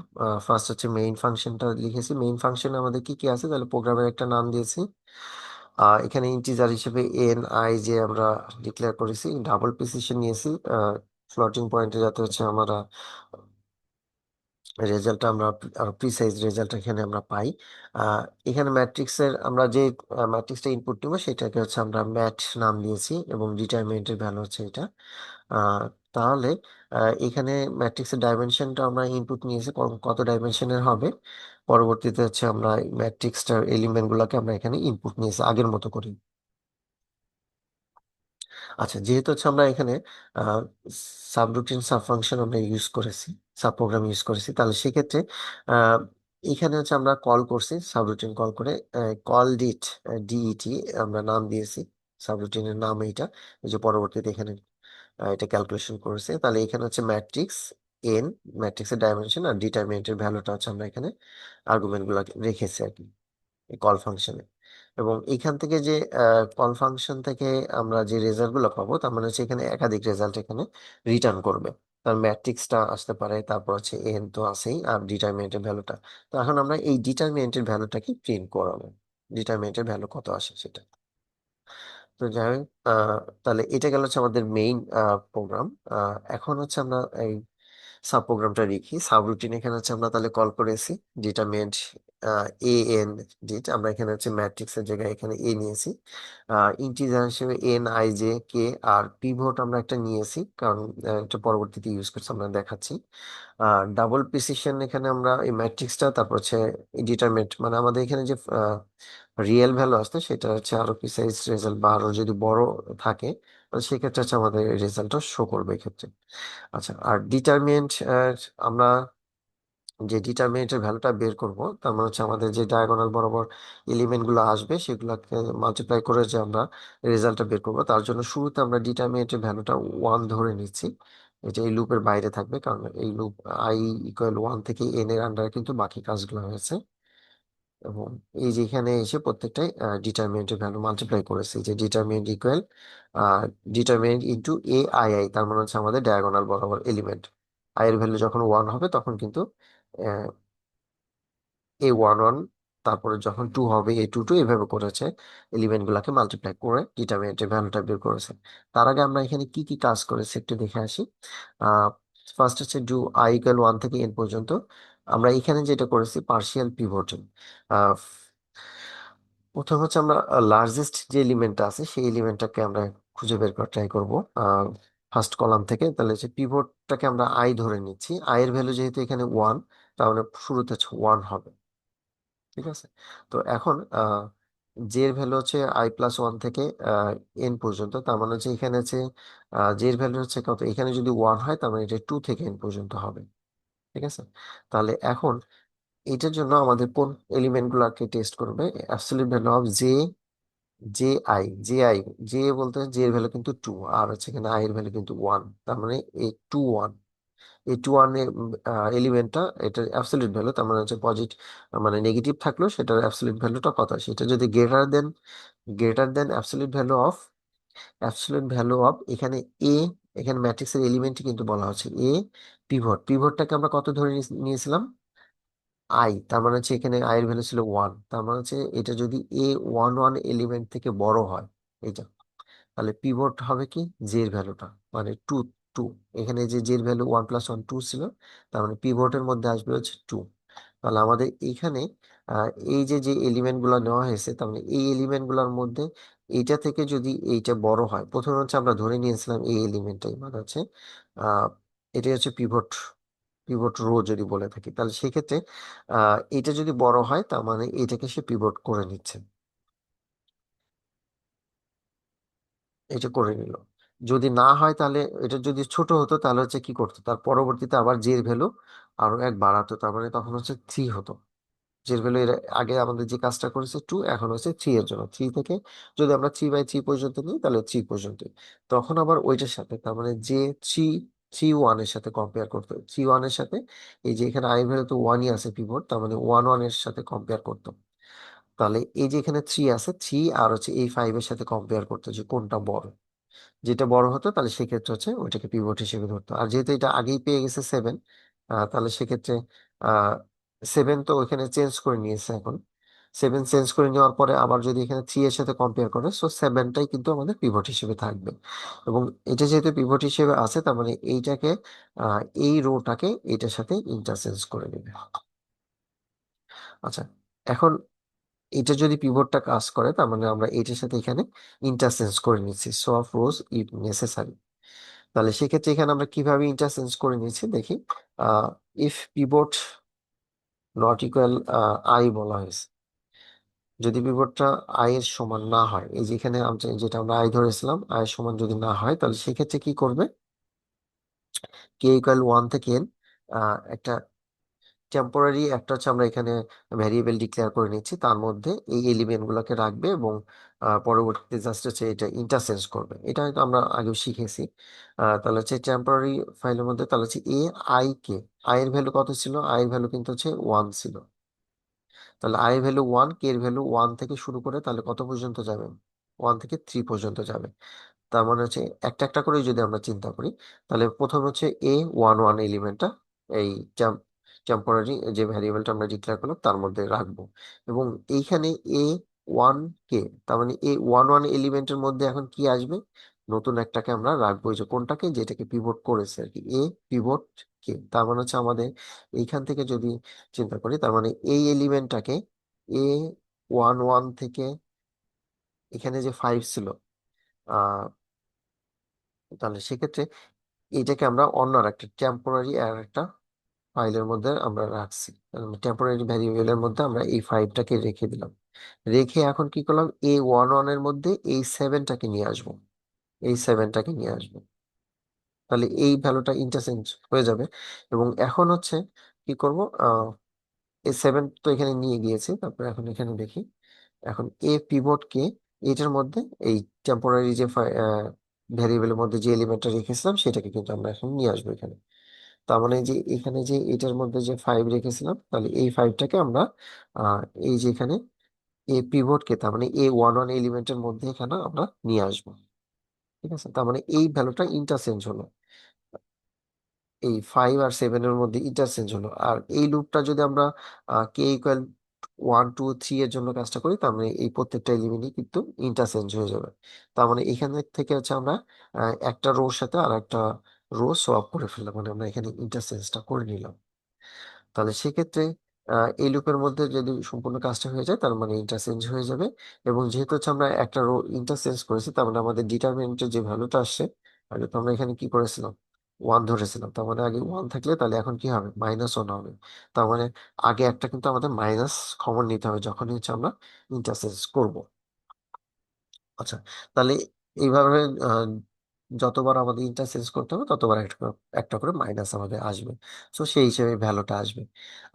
ফার্স্ট হচ্ছে মেইন ফাংশনটা লিখেছি। মেইন ফাংশনে আমাদের কি কি আছে, তাহলে প্রোগ্রামের একটা নাম দিয়েছি। এখানে ইন্টিজার হিসেবে NI আমরা ডিক্লেয়ার করেছি, ডাবল প্রিসিশন নিয়েছি ফ্লোটিং পয়েন্টে, যাতে হচ্ছে আমরা রেজাল্টটা আমরা আরো প্রিসাইজ রেজাল্ট এখানে আমরা পাই। আহ, এখানে ম্যাট্রিক্সের আমরা যে ম্যাট্রিক্সটা ইনপুট নিব সেটাকে হচ্ছে আমরা ম্যাট নাম দিয়েছি, এবং ডিটারমিনেন্টের ভ্যালু হচ্ছে এটা। আহ, তাহলে এখানে ম্যাট্রিক্সের ডাইমেনশনটা আমরা ইনপুট নিয়েছি কত ডাইমেনশনের হবে। পরবর্তীতে হচ্ছে আমরা ম্যাট্রিক্সটার এলিমেন্ট গুলাকে আমরা এখানে ইনপুট নিয়েছি আগের মতো করে। আচ্ছা, যেহেতু হচ্ছে আমরা এখানে সাবরুটিন সাব ফাংশন আমরা ইউজ করেছি, সাব প্রোগ্রাম ইউজ করেছি, তাহলে সেক্ষেত্রে আহ, এখানে হচ্ছে আমরা কল করছি, সাবরুটিন কল করে কল ডিট ডিইটি আমরা নাম দিয়েছি, সাবরুটিনের নাম এইটা। এই যে পরবর্তীতে এখানে এটা ক্যালকুলেশন করেছে, তাহলে এখানে হচ্ছে ম্যাট্রিক্স এন, ম্যাট্রিক্সের ডাইমেনশন আর ডিটারমিনেন্টের ভ্যালুটা হচ্ছে আমরা এখানে আর্গুমেন্ট গুলো রেখেছি আর কি কল ফাংশনে। এবং এখান থেকে যে কল ফাংশন থেকে আমরা যে রেজাল্ট গুলো পাবো, তার মানে হচ্ছে এখানে একাধিক রেজাল্ট এখানে রিটার্ন করবে। তার ম্যাট্রিক্সটা আসতে পারে, তারপর হচ্ছে এন তো আছেই, আর ডিটারমিনেন্টের ভ্যালুটা। তো এখন আমরা এই ডিটারমিনেন্টের ভ্যালুটাকে প্রিন্ট করাবো, ডিটারমিনেন্টের ভ্যালু কত আসে সেটা। তো যাই হোক, তাহলে এটা গেল হচ্ছে আমাদের মেইন প্রোগ্রাম। এখন হচ্ছে আমরা এই সাব প্রোগ্রামটা লিখি। সাব রুটিন এখানে হচ্ছে আমরা তাহলে কল করেছি ডিটারমিনেন্ট এন ডিট, আমরা এখানে হচ্ছে ম্যাট্রিক্স এর জায়গায় এখানে এ নিয়েছি। ইন্টিজার হিসেবে NIJ K, আর পিভট আমরা একটা নিয়েছি, কারণ এটা পরবর্তীতে ইউজ করছি, আমরা দেখাচ্ছি। ডাবল প্রিসিশন এখানে আমরা এই ম্যাট্রিক্সটা, তারপর হচ্ছে ডিটারমিনেন্ট, মানে আমাদের এখানে যে রিয়েল ভ্যালু আসছে সেটা হচ্ছে আরো প্রিসাইজ রেজাল্ট বা আরো যদি বড় থাকে, তাহলে সেক্ষেত্রে হচ্ছে আমাদের রেজাল্টটা শো করবে এক্ষেত্রে। আচ্ছা, আর ডিটারমিনেন্ট আমরা যে ডিটারমিনেন্টের ভ্যালুটা বের করব, তার মানে হচ্ছে আমাদের যে ডায়াগোনাল বরাবর এলিমেন্ট গুলো আসবে সেগুলোকে মাল্টিপ্লাই করে যে আমরা রেজাল্টটা বের করব, তার জন্য শুরুতে আমরা ডিটারমিনেন্টের ভ্যালুটা 1 ধরে নিচ্ছি। এটা এই লুপের বাইরে থাকবে, কারণ এই লুপ i = 1 থেকে n এর আন্ডারে কিন্তু বাকি কাজগুলো হয়েছে। এবং এই যে এখানে এসে প্রত্যেকটাই ডিটারমিনেন্টের ভ্যালু মাল্টিপ্লাই করেছি, যে determinant equal determinant into AI, তার মানে হচ্ছে আমাদের ডায়াগোনাল বরাবর এলিমেন্ট। এর ভ্যালু যখন 1 হবে তখন কিন্তু A11, তারপরে যখন 2 হবে A22, এইভাবে করেছে এলিমেন্ট গুলাকে মাল্টিপ্লাই করে ডিটারমিনেন্টের ভ্যালুটা বের করেছে। তার আগে আমরা এখানে কি কি কাজ করেছি একটু দেখে আসি। ফার্স্ট হচ্ছে ডু i = 1 থেকে n পর্যন্ত। আমরা এখানে যেটা করেছি পার্শিয়াল পিভটিং। প্রথম হচ্ছে আমরা লার্জেস্ট যে এলিমেন্টটা আছে সেই এলিমেন্টটাকে আমরা খুঁজে বের করার ট্রাই করবো ফার্স্ট কলাম থেকে। তাহলে হচ্ছে পিভটটাকে আমরা আই ধরে নিচ্ছি, আই এর ভ্যালু যেহেতু এখানে 1, তাহলে শুরুতে হচ্ছে 1 হবে। ঠিক আছে। তো এখন জে এর ভ্যালু হচ্ছে i+1 থেকে n পর্যন্ত, তার মানে হচ্ছে এখানে হচ্ছে জে এর ভ্যালু হচ্ছে কত, এখানে যদি 1 হয় তার মানে এটা 2 থেকে n পর্যন্ত হবে। ঠিক আছে। তাহলে এখন এটার জন্য আমাদের কোন এলিমেন্ট গুলাকে টেস্ট করবে, absolute value of J I. J বলতে জে এর ভ্যালু কিন্তু 2, আর হচ্ছে এখানে আই এর ভ্যালু কিন্তু 1, তার মানে এই 2 1, এই টু ওয়ান এলিমেন্টটা, এটা অ্যাবসলিউট ভ্যালু, তার মানে হচ্ছে পজিটিভ, মানে নেগেটিভ থাকলেও সেটার অ্যাবসলিউট ভ্যালুটা কত, সেটা যদি greater than absolute value of এখানে এ, এখানে ম্যাট্রিক্সের এলিমেন্টই কিন্তু বলা হচ্ছে এ পিভটটাকে আমরা কত ধরে নিয়েছিলাম, আই, তার মানে হচ্ছে এখানে আই এর ভ্যালু ছিল ওয়ান, তার মানে হচ্ছে এটা যদি এ ওয়ান ওয়ান এলিমেন্ট থেকে বড় হয়, এটা, তাহলে পিভট হবে কি, জে এর ভ্যালুটা, মানে টু, টু, এখানে যে জে এর value one plus one two ছিল, তার মানে পিভটের মধ্যে আসবে হচ্ছে টু। তাহলে আমাদের এইখানে এই যে যে এলিমেন্ট গুলো নেওয়া হয়েছে, তার মানে এই এলিমেন্ট গুলোর মধ্যে এইটা থেকে যদি এইটা বড় হয়, প্রথমে হচ্ছে আমরা ধরে নিয়েছিলাম এই এলিমেন্টটাই, মানে হচ্ছে আহ এটাই হচ্ছে পিভট, পিভট রো যদি বলে থাকি, তাহলে সেক্ষেত্রে এটা যদি বড় হয়, তার মানে এটাকে সে পিভট করে নিচ্ছে, এটা করে নিল। যদি না হয় তাহলে, এটা যদি ছোট হতো তাহলে হচ্ছে কি করতো, তার পরবর্তীতে আবার জে এর ভ্যালু আরো এক বাড়াতো, তার মানে তখন হচ্ছে থ্রি হতো। জে এর ভ্যালু এর আগে আমাদের যে কাজটা করেছে টু, এখন হচ্ছে থ্রি এর জন্য, থ্রি থেকে যদি আমরা 3/3 পর্যন্ত নিই তাহলে থ্রি পর্যন্ত, তখন আবার ওইটার সাথে, তার মানে যে থ্রি, থ্রি ওয়ানের সাথে কম্পেয়ার করতো, থ্রি ওয়ানের সাথে, এই যে এখানে আই ভ্যালু তো ওয়ানই আছে পিভট, তার মানে ওয়ান ওয়ানের সাথে কম্পেয়ার করতো। তাহলে এই যে এখানে থ্রি আছে, থ্রি আর হচ্ছে এই ফাইভের সাথে কম্পেয়ার করতো যে কোনটা বড়, যেটা বড় হতো তাহলে সেক্ষেত্রে হচ্ছে ওইটাকে পিভট হিসেবে ধরতো। আর যেহেতু এটা আগেই পেয়ে গেছে সেভেন, তাহলে সেক্ষেত্রে আহ সেভেন তো ওইখানে চেঞ্জ করে নিয়েছে এখন, সেভেন চেঞ্জ করে নেওয়ার পরে আবার যদি এখানে থ্রি এর সাথে কম্পেয়ার করে, সো সেভেনটাই কিন্তু আমাদের পিভট হিসেবে থাকবে। এবং এটা যেহেতু পিভট হিসেবে আছে, তার মানে এইটাকে, এই রোটাকে এটার সাথে ইন্টারচেঞ্জ করে নেবে। আচ্ছা, এখন এটা যদি পিভটটা কাজ করে, তার মানে আমরা এটার সাথে এখানে ইন্টারচেঞ্জ করে নিচ্ছি, so of rose if necessary. তাহলে সেক্ষেত্রে এখানে আমরা কিভাবে ইন্টারচেঞ্জ করে নিচ্ছি দেখি। If pivot not equal I বলা হয়েছে, যদি পিভটটা আই এর সমান না হয়, এই যে এখানে যেটা আমরা আই ধরেছিলাম, আই এর সমান যদি না হয়, তাহলে সেক্ষেত্রে কি করবে, কে ইকুয়াল ওয়ান থেকে n, একটা টেম্পোরারি একটা হচ্ছে আমরা এখানে ভ্যারিয়েবল ডিক্লেয়ার করে নিচ্ছি, তার মধ্যে এই এলিমেন্ট গুলোকে রাখবে এবং পরবর্তীতে জাস্ট হচ্ছে এটা ইন্টারচেঞ্জ করবে, এটা হয়তো আমরা আগেও শিখেছি। তাহলে হচ্ছে টেম্পোরারি ফাইলের মধ্যে, তাহলে হচ্ছে এ আই কে, আই এর ভ্যালু কত ছিল, আই এর ভ্যালু কিন্তু হচ্ছে ওয়ান ছিল, তাহলে আই এর ভ্যালু ওয়ান, কে এর ভ্যালু ওয়ান থেকে শুরু করে তাহলে কত পর্যন্ত যাবে, ওয়ান থেকে থ্রি পর্যন্ত যাবে। তার মানে হচ্ছে একটা একটা করে যদি আমরা চিন্তা করি, তাহলে প্রথম হচ্ছে এ ওয়ান ওয়ান এলিমেন্টটা এই টেম্পোরারি যে ভ্যারিয়েবলটা আমরা ডিক্লেয়ার করলাম তার মধ্যে রাখবো, এবং এইখানে এ ওয়ান কে, তার মানে এ ওয়ান ওয়ান এলিমেন্টের মধ্যে এখন কি আসবে, নতুন একটাকে আমরা রাখবো, এই যে কোনটাকে, যেটাকে পিভট করেছে আর কি, এ পিভট কে, তার মানে হচ্ছে আমাদের এইখান থেকে যদি চিন্তা করি, তার মানে এই এলিমেন্টটাকে এ ওয়ান ওয়ান থেকে, এখানে যে ফাইভ ছিল, আহ তাহলে সেক্ষেত্রে এটাকে আমরা অন্য আর একটা টেম্পোরারি আর একটা ফাইলের মধ্যে আমরা রাখছি, টেম্পোরারি ভ্যারিয়েবলের মধ্যে আমরা এই ফাইভটাকে রেখে দিলাম, রেখে এখন কি করলাম, এই ওয়ান ওয়ান এর মধ্যে এই সেভেনটাকে নিয়ে আসবো, এই সেভেনটাকে নিয়ে আসবো, তাহলে এই ভ্যালুটা ইন্টারচেঞ্জ হয়ে যাবে। এবং এখন হচ্ছে কি করব, এই সেভেন তো এখানে নিয়ে গিয়েছি, তারপর এখন এখানে দেখি, এখন এ পিভট কে, এটার মধ্যে এই টেম্পোরারি যে ভ্যারিয়েবলের মধ্যে যে এলিমেন্টটা রেখেছিলাম সেটাকে কিন্তু আমরা এখন নিয়ে আসবো এখানে। তার মানে যে এখানে যে এটার মধ্যে যে ফাইভ রেখেছিলাম, তাহলে এই ফাইভটাকে আমরা আহ এই যে এখানে এ পিভট কে, তার মানে এ ওয়ান ওয়ান এলিমেন্টের মধ্যে এখানে আমরা নিয়ে আসবো। ঠিক আছে, তার মানে এই ভ্যালুটা ইন্টারচেঞ্জ হলো, এই ফাইভ আর সেভেনের মধ্যে ইন্টারচেঞ্জ হলো। আর এই লুপটা যদি আমরা K equal one two three এর জন্য কাজটা করি, তার মানে এই প্রত্যেকটা এলিমেন্টই কিন্তু ইন্টারচেঞ্জ হয়ে যাবে। তার মানে এখানে থেকে হচ্ছে আমরা একটা রোর সাথে আর একটা রো সোয়াপ করে ফেললাম, মানে আমরা এখানে ইন্টারচেঞ্জটা করে নিলাম। তাহলে সেক্ষেত্রে এই লুপের মধ্যে যদি সম্পূর্ণ কাজটা হয়ে যায়, তার মানে ইন্টারচেঞ্জ হয়ে যাবে। এবং যেহেতু হচ্ছে আমরা একটা রো ইন্টারচেঞ্জ করেছি, তার মানে আমাদের ডিটারমিনেন্টের যে ভ্যালুটা আসছে, আগে তো আমরা এখানে কি করেছিলাম, ওয়ান ধরেছিলাম, তার মানে আগে ওয়ান থাকলে তাহলে এখন কি হবে, মাইনাস ওয়ান হবে। তার মানে আগে একটা কিন্তু আমাদের মাইনাস কমন নিতে হবে যখনই হচ্ছে আমরা ইন্টারচেঞ্জ করব। আচ্ছা, তাহলে এইভাবে আহ, যতবার আমাদের ইন্টারচেঞ্জ করতে হবে ততবার একটা একটা করে মাইনাস আমাদের আসবে, তো সেই হিসেবে ভ্যালুটা আসবে।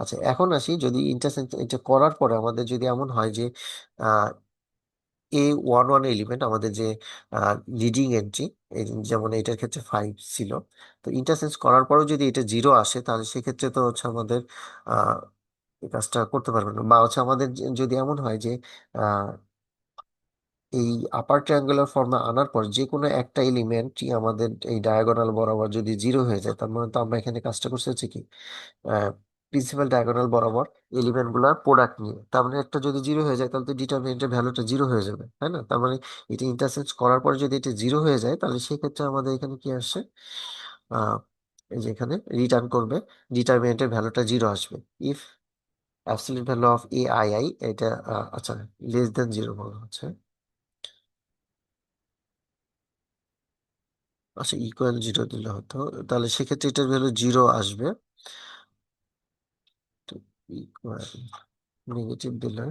আচ্ছা, এখন আসি, যদি ইন্টারচেঞ্জ এটা করার পরে আমাদের যদি এমন হয় যে A11 এলিমেন্ট আমাদের যে লিডিং এন্ট্রি, যেমন এটার ক্ষেত্রে 5 ছিল, তো ইন্টারচেঞ্জ করার পরেও যদি এটা 0 আসে তাহলে সেক্ষেত্রে তো হচ্ছে আমাদের আহ এই কাজটা করতে পারবে না, বা হচ্ছে আমাদের যদি এমন হয় যে আহ, এই আপার ট্রায়াঙ্গুলার ফর্মে আনার পর যে কোনো একটা এলিমেন্টই আমাদের এই ডায়াগোনাল বরাবর যদি 0 হয়ে যায়, তার মানে তো আমরা এখানে কাজটা করতে হচ্ছে কি, প্রিন্সিপাল ডায়াগোনাল বরাবর এলিমেন্ট গুলার প্রোডাক্ট নিয়ে। তার মানে একটা যদি 0 হয়ে যায় তাহলে তো ডিটারমিনেন্টের ভ্যালুটা 0 হয়ে যাবে, তাই না? তার মানে এটা ইন্টারচেঞ্জ করার পরে যদি এটা 0 হয়ে যায় তাহলে সেক্ষেত্রে আমাদের এখানে কি আসছে, আহ এই যে এখানে রিটার্ন করবে, ডিটারমিনেন্টের ভ্যালুটা 0 আসবে if absolute value of A I I এটা আচ্ছা লেস দেন 0 বলা হচ্ছে। আচ্ছা ইকুয়াল 0 দিলে হতো, তাহলে সেক্ষেত্রে এটার ভ্যালু 0 আসবে। ইকুয়াল নেগেটিভ দিলে,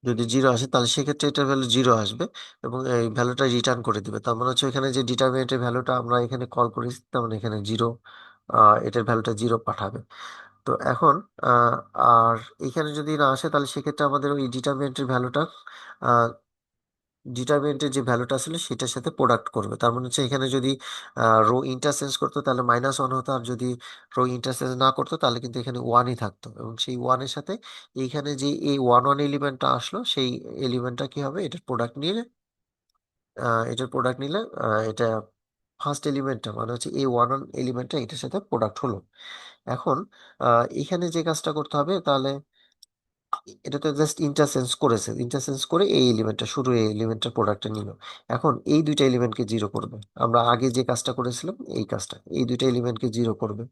যদি 0 আসে তাহলে সেক্ষেত্রে এটার ভ্যালু 0 আসবে এবং এই ভ্যালুটা রিটার্ন করে দিবে। তার মানে হচ্ছে এখানে যে ডিটারমিনেন্টের ভ্যালুটা আমরা এখানে কল করেছি, তার মানে এখানে 0, এটার ভ্যালুটা 0 পাঠাবে। তো এখন আহ, আর এখানে যদি না আসে তাহলে সেক্ষেত্রে আমাদের ওই ডিটারমিনেন্টের ভ্যালুটা ডিটারমিনেন্টের যে ভ্যালুটা ছিল সেটার সাথে প্রোডাক্ট করবে। তার মানে হচ্ছে এখানে যদি রো ইন্টারচেঞ্জ করতো তাহলে -1 হতো, আর যদি রো ইন্টারচেঞ্জ না করতো তাহলে কিন্তু এখানে ওয়ানই থাকতো, এবং সেই ওয়ানের সাথে এইখানে যে এই ওয়ান ওয়ান এলিমেন্টটা আসলো সেই এলিমেন্টটা কি হবে, এটার প্রোডাক্ট নিলে এটা ফার্স্ট এলিমেন্টটা মানে হচ্ছে এই ওয়ান ওয়ান এলিমেন্টটা এটার সাথে প্রোডাক্ট হলো। এখন এখানে যে কাজটা করতে হবে তাহলে, এটা তো জাস্ট ইন্টারচেঞ্জ করেছে, ইন্টারচেঞ্জ করে এই এলিমেন্টটা শুরু এই এলিমেন্টের প্রোডাক্টটা নিল। এখন এই দুইটা এলিমেন্টকে 0 করবে, আমরা আগে যে কাজটা করেছিলাম এই কাজটা, এই দুইটা এলিমেন্টকে 0 করবে।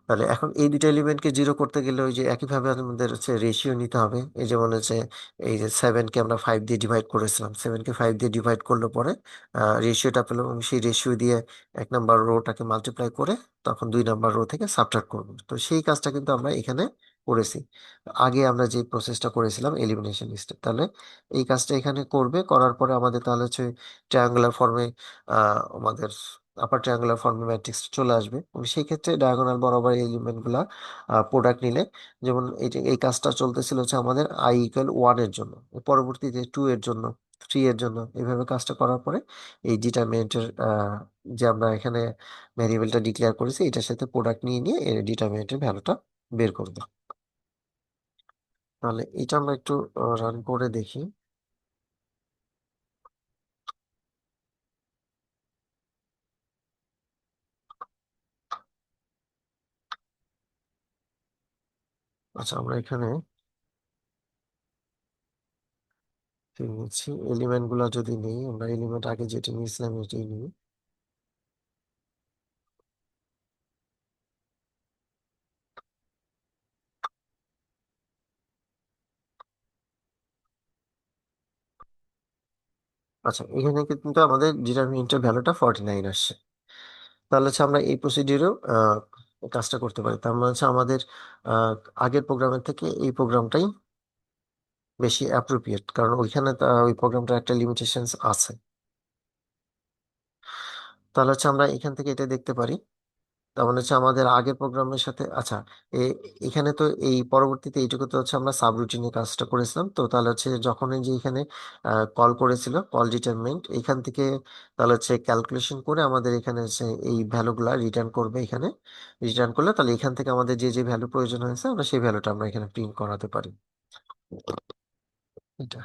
তাহলে এখন এই দুইটা এলিমেন্টকে 0 করতে গেলে ওই যে একইভাবে আমাদের হচ্ছে রেশিও নিতে হবে। এই যেমন হচ্ছে এই যে 7 কে আমরা 5 দিয়ে ডিভাইড করেছিলাম, 7 কে 5 দিয়ে ডিভাইড করলে পরে রেশিওটা পেলাম, এবং সেই রেশিও দিয়ে 1 নাম্বার রোটাকে মাল্টিপ্লাই করে তখন 2 নাম্বার রো থেকে সাবট্রাক্ট করবো। তো সেই কাজটা কিন্তু আমরা এখানে করেছি আগে, আমরা যে প্রসেসটা করেছিলাম এলিমিনেশন স্টেপ। তাহলে এই কাজটা এখানে করবে, করার পরে আমাদের তাহলে হচ্ছে ট্রায়াঙ্গুলার ফর্মে আমাদের আপার ট্রায়াঙ্গুলার ফর্মে ম্যাট্রিক্স চলে আসবে, এবং সেই ক্ষেত্রে ডায়াগোনাল বরাবর এলিমেন্ট গুলা প্রোডাক্ট নিলে, যেমন এই কাজটা চলতেছিল হচ্ছে আমাদের i = 1 এর জন্য, পরবর্তীতে 2 এর জন্য, 3 এর জন্য, এইভাবে কাজটা করার পরে এই ডিটারমিনেন্টের যে আমরা এখানে ভ্যারিয়েবলটা ডিক্লেয়ার করেছি এটার সাথে প্রোডাক্ট নিয়ে নিয়ে এর ডিটারমিনেন্টের ভ্যালুটা বের করবে। তাহলে এটা আমরা একটু রান করে দেখি। আচ্ছা আমরা এখানে নিচ্ছি এলিমেন্ট গুলা, যদি নেই আমরা এলিমেন্ট আগে যেটা নিয়েছিলাম এটাই নিই। আচ্ছা এখানে কিন্তু আমাদের ডিটারমিনেন্টের ভ্যালুটা 49 আসছে। তাহলে হচ্ছে আমরা এই প্রসিডিউরেও কাজটা করতে পারি। তার মানে হচ্ছে আমাদের আহ, আগের প্রোগ্রামের থেকে এই প্রোগ্রামটাই বেশি অ্যাপ্রোপ্রিয়েট, কারণ ওইখানে ওই প্রোগ্রামটার একটা লিমিটেশনস আছে। তাহলে হচ্ছে আমরা এখান থেকে এটা দেখতে পারি। তার মানে হচ্ছে আমাদের আগের প্রোগ্রামের সাথে, আচ্ছা এখানে তো এই পরবর্তীতে এইটুকু তো হচ্ছে আমরা সাবরুটিনে কাজটা করেছিলাম, তো তাহলে হচ্ছে যখন এই যে এখানে কল করেছিল কল ডিটারমিনেন্ট, এখান থেকে তাহলে হচ্ছে ক্যালকুলেশন করে আমাদের এখানে হচ্ছে এই ভ্যালুগুলা রিটার্ন করবে। এখানে রিটার্ন করলে তাহলে এখান থেকে আমাদের যে যে ভ্যালু প্রয়োজন হয়েছে আমরা সেই ভ্যালুটা আমরা এখানে প্রিন্ট করাতে পারি। এটা